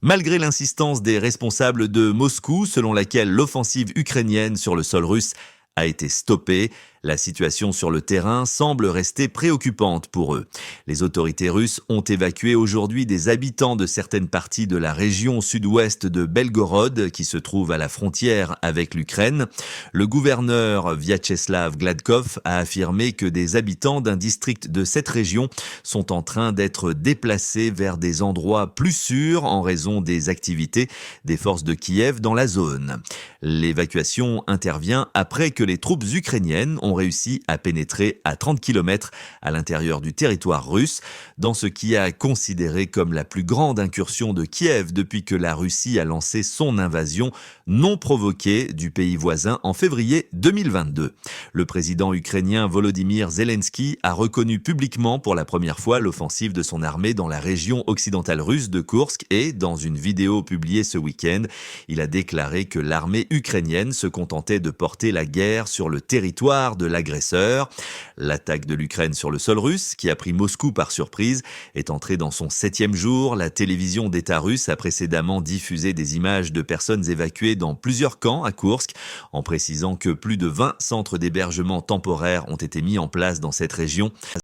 Malgré l'insistance des responsables de Moscou, selon laquelle l'offensive ukrainienne sur le sol russe a été stoppée, la situation sur le terrain semble rester préoccupante pour eux. Les autorités russes ont évacué aujourd'hui des habitants de certaines parties de la région sud-ouest de Belgorod, qui se trouve à la frontière avec l'Ukraine. Le gouverneur Vyacheslav Gladkov a affirmé que des habitants d'un district de cette région sont en train d'être déplacés vers des endroits plus sûrs en raison des activités des forces de Kiev dans la zone. L'évacuation intervient après que les troupes ukrainiennes ont réussi à pénétrer à 30 km à l'intérieur du territoire russe, dans ce qui a considéré comme la plus grande incursion de Kiev depuis que la Russie a lancé son invasion non provoquée du pays voisin en février 2022. Le président ukrainien Volodymyr Zelensky a reconnu publiquement pour la première fois l'offensive de son armée dans la région occidentale russe de Koursk et, dans une vidéo publiée ce week-end, il a déclaré que l'armée ukrainienne se contentait de porter la guerre sur le territoire de l'agresseur. L'attaque de l'Ukraine sur le sol russe, qui a pris Moscou par surprise, est entrée dans son 7e jour. La télévision d'État russe a précédemment diffusé des images de personnes évacuées dans plusieurs camps à Koursk, en précisant que plus de 20 centres d'hébergement temporaires ont été mis en place dans cette région.